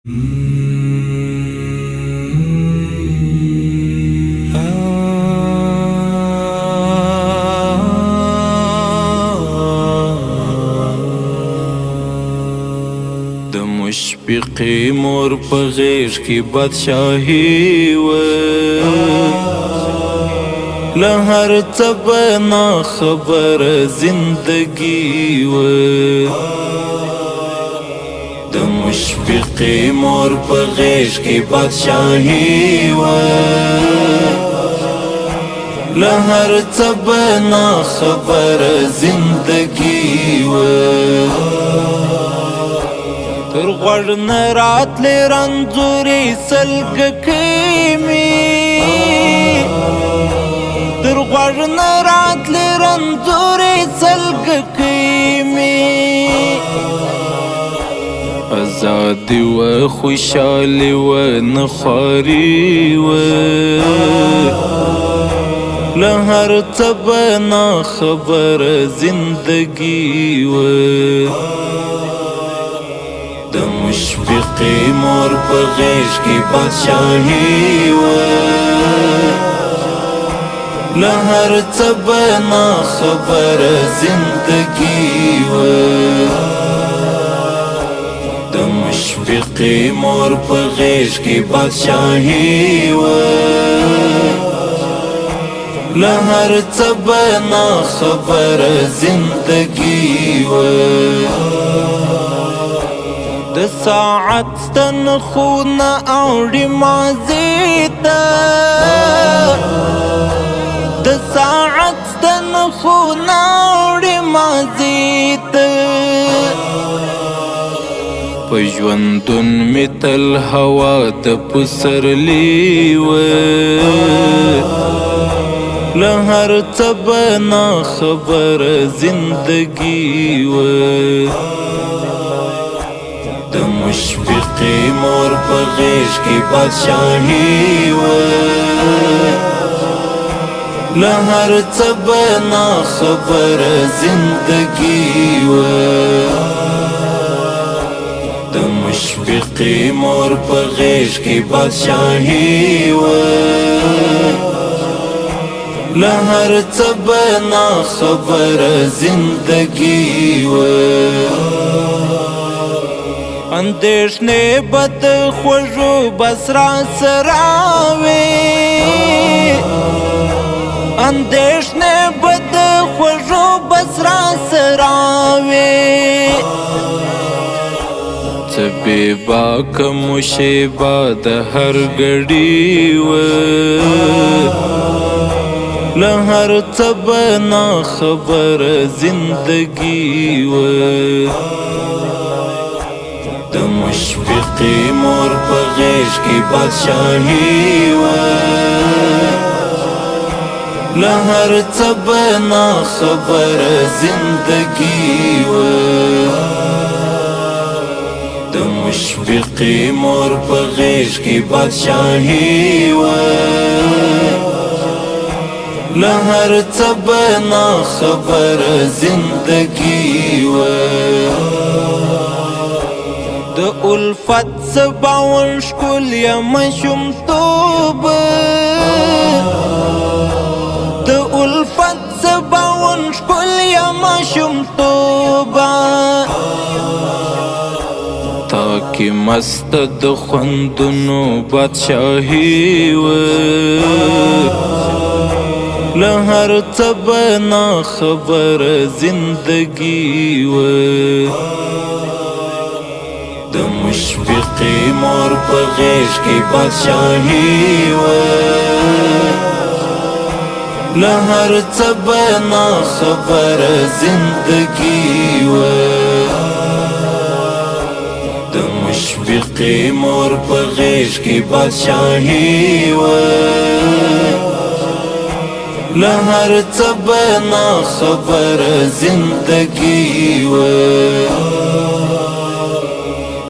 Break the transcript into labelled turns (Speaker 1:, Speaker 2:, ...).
Speaker 1: د مشفقې مور په غېږ کې بادشاهي وه، له هر څه به ناخبره زندګي وه. د مشفقې مور په غېږ کې بادشاهي وه، له هر څه به ناخبره زندګي وه. تر غوږ نه راتلې رنځورې سلګکۍ مې، تر غوږ نه راتلې رنځورې سلګکۍ مې. ازادي وه، خوشحالي وه، نه خواري وه، له هر څه به ناخبره زندګي وه. د مشفقې مور په غېږ کې بادشاهي وه، له هر څه به ناخبره زندګي وه. د مشفقې مور په غېږ کې بادشاهي وه، له هر څه به ناخبره زندګي وه. د ساعت ستنخونه اوړي ماضي ته، د ساعت ستنخونه اوړي ماضي ته. په ژوندون مې تل هوا د پسرلي وه، له هر څه به ناخبره زندګي وه. د مشفقې مور په غېږ کې بادشاهي وه، له هر څه به ناخبره زندګي وه. د مشفقې مور په غېږ کې بادشاهي وه، له هر څه به ناخبره زندګي وه. اندېښنې به د خوږو بس راسره وي، اندېښنې به د خوږو بس راسره وي. څه بې باکه مو شېبه د هر ګړي وه، له هر څه به ناخبره زندګي وه. د مشفقې مور په غېږ کې بادشاهي وه، له هر څه به ناخبره زندګي وه. د مشفقې مور په غېږ کې بادشاهي وه، له هر څه به ناخبره زندګي وه. د الفت سباون ښکل یم شومتوبه، د الفت سباون ښکل یم شومتوبه. تا کې مست د خوندونو بادشاهي وه، له هر څه به ناخبره زندګي وه. د مشفقې مور په غېږ کې بادشاهي وه، له هر څه به ناخبره زندګي وه. د مشفقې مور په غېږ کې بادشاهي وه، له هر څه به ناخبره زندګي وه.